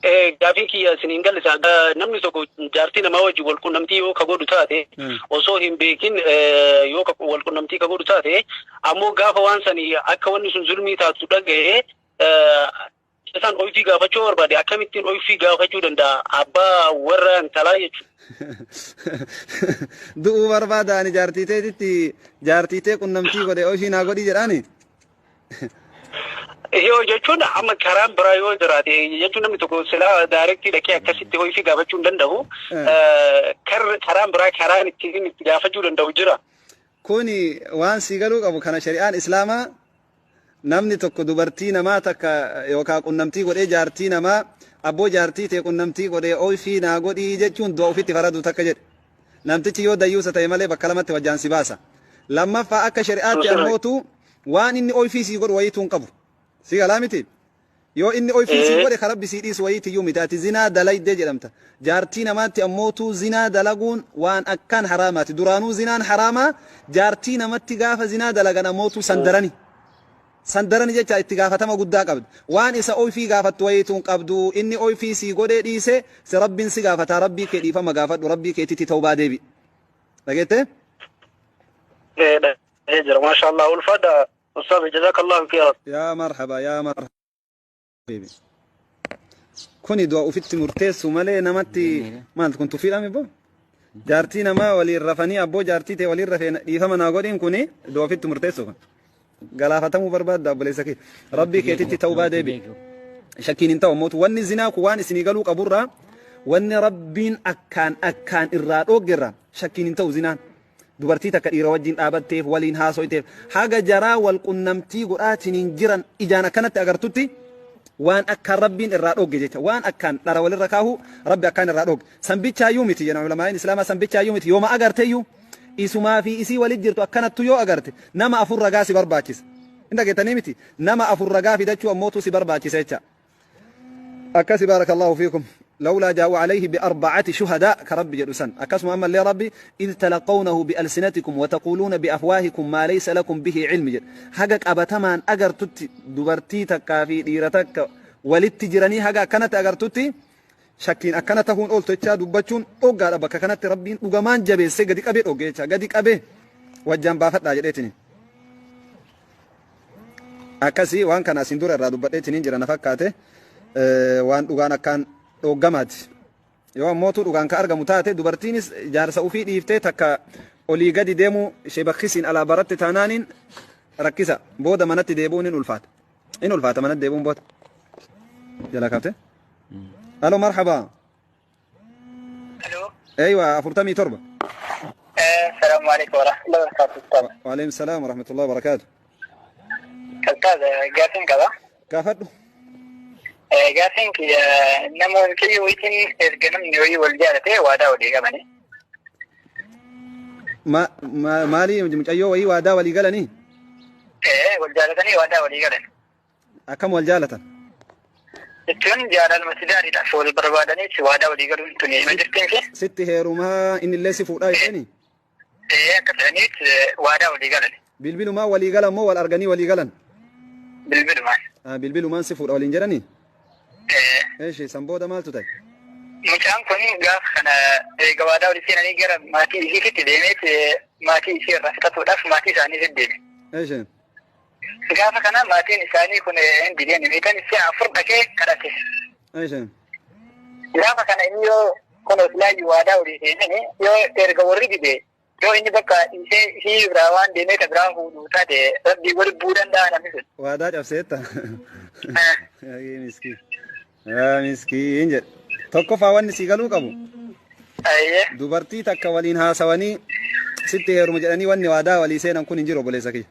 Gaafii kiyya isiniin galisa namni tokko jaartii namaa wajjin wal qunnamtii yoo ka godhu taate osoo hin beekin yoo wal qunnamtii ka godhu taate ammoo gaafa waan sanii akka wanni sun zulmii taatu dhaga'ee isaan oyfii gaafachuu barbaade akkamittiin oyfii gaafachuu danda'a abbaa warra intalaa jechuudha. Du'uu barbaadaan jaartii tee qunnamtii godhe oyfii naa godhi jedhaani. Yoo jechuun amma karaan biraa yoo jiraate jechuun namni tokko silaa daayirektii dhaqee akkasitti oyfii gaafachuu hin danda'u. Karaan biraa karaan ittiin itti gaafachuu danda'u jira. Kuni waan si galuu qabu kana shari'aan islaamaa namni tokko dubartii namaa takka yookaan qunnamtii godhee jaartii namaa abboo jaartii tee qunnamtii godhee oyfii naa godhii jechuun du'a ofitti faradu takka jedhe. Namtichi yoo dayyuusa ta'e malee bakka lamatti wajjaan si baasa. Lammaffaa akka shari'aatti ammootu waan inni oyfii si godhu wayituu hin qabu. Si galamiti yoo inni oyfii si godhe karabbi si dhiisu wayitiyyuu miti ati zinaa dalaydee jedhamta jaartii namaatti ammootu zinaa dalaguun waan akkaan haraamaati duraanuu zinaan haraamaa jaartii namatti gaafa zinaa dalagan ammootu sandarani jecha itti gaafatama guddaa qabdu waan isa oyfii gaafattu wayituu hin qabdu inni oyfii si godhee dhiise si rabbiin si gaafata rabbii kee dhiifama gaafadhu rabbii keetitti tawbaa deebi dhageette jira maasha Allah ulfada أستاذ جزاك الله خيرا. يا مرحبا يا مرحبا. كوني دعاء في مرتس ومالي نمتي ما كنت في الأمي بو. جارتي نما ولي الرفاني أبو جارتي تي ولي الرفاني يفهم أنا أقولين كوني دعاء في مرتس وكان. قال فتمو برباد داب ليس كي ربي كيتي توبة دبي. شكين انت وموت واني زنا كواني سنيقالو كبورا واني ربين أكان إراد أوجرا شكين انت وزنان. dubartii takka dhiira wajjin dhaabatteef waliin haasoyteef haga jaraa wal qunnamtii godhaatiniin jiran ijaan akkanatti agartutti waan akka rabbiin irraa dhogge jecha waan akkaan dhara walirra kaahu rabbi akkaan irraa dhogge sanbichaayyuu miti jedhan ulamaa'in islaamaa sanbichaayyuu miti yooma agarteeyyuu isumaa fi isii walit jirtu akkanattu yoo agarte nama afur ragaa si barbaachisa inda geetanii miti nama afur ragaa fidachuu ammootu si barbaachisa jecha akkasi baarakallahu fiikum لولا جاءوا عليه بأربعة شهداء كرب جلسان أكسم أما اللي ربي إذ تلقونه بألسنتكم وتقولون بأفواهكم ما ليس لكم به علم جد حقك أبتمان أجر تتي دبرتي تكافي ديرتك ولت جراني حقا كانت أجر تتي شكين أكنت هون قلت تشا دبتشون أوجا أبك كانت ربين وجمان جبه سجدك أبي أوجا جدك أبي وجنب بافت لاجئتني أكسي وان كان سندور الرادبتني جرنا فكاته وان وجانا كان dhogamaati yoo ammootu dhugaan ka argamu taate dubartiinis jaarsa ufii dhiiftee takka olii gadi deemu ishee bakkisiin alaa baratti taanaaniin rakkisa booda manatti deebuun in ulfaata manatti deebuun booda jala kaafte alo marhaba ايوه افرتمي تربه السلام عليكم ورحمه الله وبركاته. وعليكم السلام ورحمه الله وبركاته. كذا قاسم كذا كافدو قاسم كي نمو كي ويتين إرجنم نيوي والجارته وادا ولي كماني مالي مجيو وي وادا ولي قالني والجارتني وادا ولي قالن أكم والجالة تون جار المسجد إلى شغل بربادني وادا ولي قالن توني ما جرتين كي ست هيروما إن اللي سفوت أي ثاني كتانيت وادا ولي قالن بالبلو ما ولي قالن مو والأرجاني ولي قالن بالبلو ما بالبلو ما سفوت أولين جراني ايش سامبودا مالتو تاي مكان كوني غاف خنا غوادا ولسينا ني غير ماتي هيك تديمت ماتي يصير رفتو داف ماتي ثاني زدين ايش غاف خنا ماتي نساني كون عندي دي ميتان سي افر دكه كدته ايش غاف خنا يو كون لا وادا ولسينا يو ترغوري دي يو اني بقى هي راوان دي ميتا غراو دوتا دي ربي ور بودن دا انا مس وادا جابسيتا يا مسكين يا مسكين جد tokko faawanni si galuu qabu dubartii takka waliin haasawanii sitti heeruma jedhanii wanni waadaa walii seenan kun hin jiru obboleessa kiyya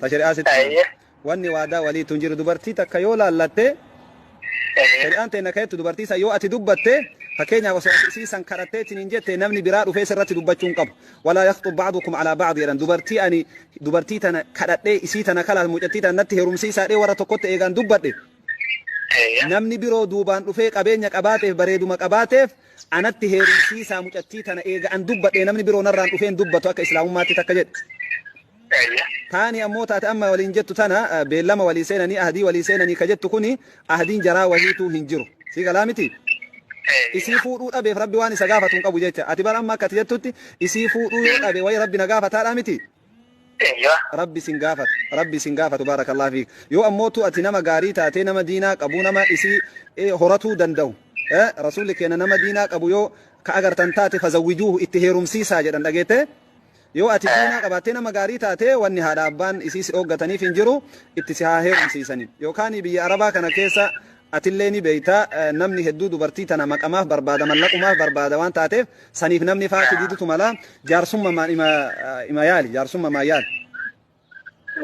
ta shari'aa sitti wanni waadaa walii tun jiru dubartii takka yoo laallatte shari'aan teena kayetu dubartii san yoo ati dubbatte fakkeenyaaf osoo isiisan kadhatteetiin hin jette namni biraa dhufee sirratti dubbachuu hin qabu walaa yaxxub ba'dukum alaa ba'd jedhan dubartii tana kadhadhee isii tana kala mucattii tana natti heerumsiisaadhee warra tokkotti eegaan dubbadhe namni biroo duubaan dhufee qabeenya qabaateef bareeduma qabaateef anatti heerumsiisaa mucattii tana eegaan dubbadhe namni biroo narraan dhufee hin dubbatu akka islaamummaatti takka jedhe taani ammoo taate amma waliin jettu tana beellama walii seenanii ahdii walii seenanii ka jettu kuni ahdiin jaraa wahiituu hin jiru si galamiti isii fuudhuu dhabeef rabbi waan isa gaafatu hin qabu jecha ati bara amma akkati jettutti isii fuudhuu yoo dhabe wayi rabbi na gaafataadha miti rabbi sin gaafatu barakallahu fiik yoo ammootu ati nama gaarii taatee nama diinaa qabu nama isii horatuu danda'u rasuulli keenya nama diinaa qabu yoo ka agartan taate fazawwijuuhu itti heerumsiisaa jedhan dhageette yoo ati diinaa qabaatee nama gaarii taate wanni haadha abbaan isii si dhoggataniif hin jiru itti si haa heerumsiisanii yookaan biyya arabaa kana keessa atillee ni beeyta namni hedduu dubartii tana maqamaaf barbaada mallaqumaaf barbaada waan taateef saniif namni faati diidutu mala jaarsummamaan ima yaali jaarsummamaan yaali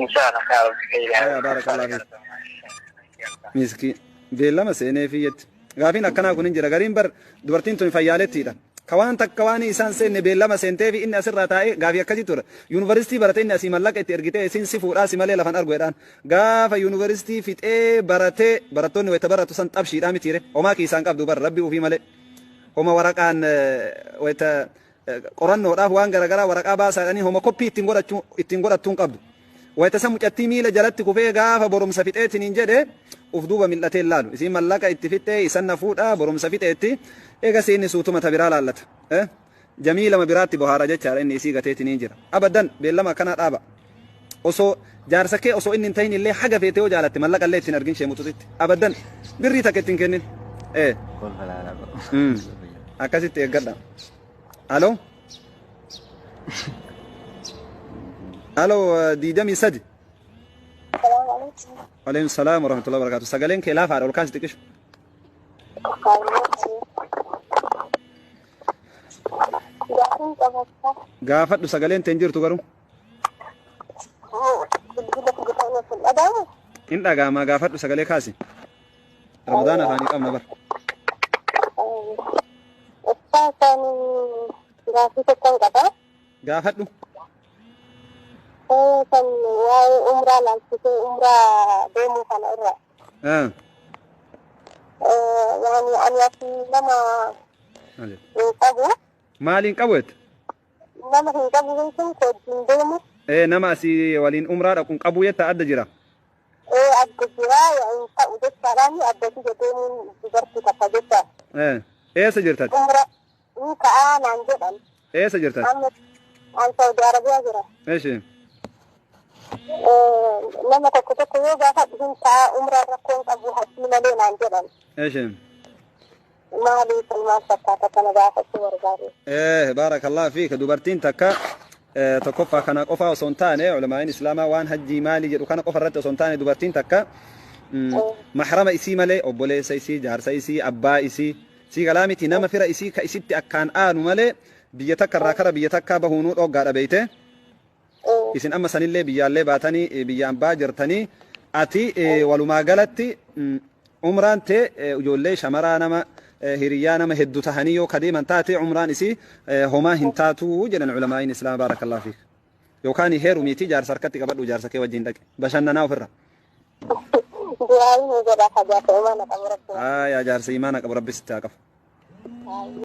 inshallah barakallahu fiik miski beellama seenee fiyyetti gaafiin akkanaa kun hin jira gariin bar dubartiin tun fayyaalettiidha kawaan takka waan isaan seenne beellama seentee fi inni asirraa taa'ee gaafii akkasii ture yuunivarsiitii barate inni asii mallaqa itti ergitee isin si fuudhaa si malee lafan argu jedhaan gaafa yuunivarsiitii fixee baratee barattoonni wayita baratu san xabshiidhaa mitiire homaa kiisaan qabdu bara rabbi ufii malee homa waraqaan wayita qorannoodhaaf waan garagaraa waraqaa baasaadhanii homa koppii ittiin godhattuun qabdu wayita san mucattii miila jalatti kufee gaafa borumsa fixeetiin hin jedhe uf duuba mil'atee laalu isiin mallaqa itti fixee isan na fuudhaa borumsa fixeetti eega inni suutuma ta biraa laallata jamii lama biraatti bohaara jechaadha inni isii gateetiin hin jira abadan beellama akkanaa dhaaba osoo jaarsa kee osoo inni hin tahin illee haga feetee yoo jaalatte mallaqa illee ittiin argin sheemututitti abadan birrii takka ittiin kennin akkasitti eeggadha alo alo diidamii sadi عليكم السلام ورحمة الله وبركاته سجلين كلاف على الكاس تكش قافت سجلين تنجر تقرو إنت قام قافت سجلين كاسي رمضان ثاني قام نبر قافت له kan waa'ee umraa laalchisee umraa deemuu kana irra. Yani ani asii nama hin qabu. Maaliin qabu jette? Nama hin qabu jechuun wajjin deemu. Nama asii waliin umraa dhaquun qabu jetta adda jira. Adda jira hin ta'u jechaadhaan addatti deemuun dubartii takka jecha. Eessa jirtati? Umra ni ka'aa naan jedhan. Eessa jirtati? An Saudi Arabiyaa jira. Eeshi. nama tokko tokko yoo gaafa dhihin ta'a umraa rakkoon qabu haddii malee naan jedhan. Eeshi. Maaliif ilmaan fakkaata kana gaafachuu barbaade? Baarakallahu fiik dubartiin takka tokkoffaa kana qofa osoo hin taane ulamaa'in islaamaa waan hajjii maalii jedhu kana qofa irratti osoo hin taane dubartiin takka mahrama isii malee obboleessa isii jaarsa isii abbaa isii sii galaamiti nama fira isii ka isitti akkaan aanu malee biyya takka irraa kara biyya takkaa bahuunuu dhoggaadha beeyte isin amma sanillee biyyaallee baatanii biyyaan baa jirtanii ati walumaa galatti umraan tee ijoollee shamaraa nama hiriyaa nama hedduu tahanii yoo kadeeman taate umraan isii homaa hin taatu jedhan ulamaa'in islaama baarakallahu fiik yookaan heerumiitii jaarsa harkatti qabadhu jaarsa kee wajjin dhaqe bashannanaa ofirra. Du'aayin jedha kajaata imaana qabu rabbi. Yaa jaarsa imaana qabu rabbi sitti haa qabu.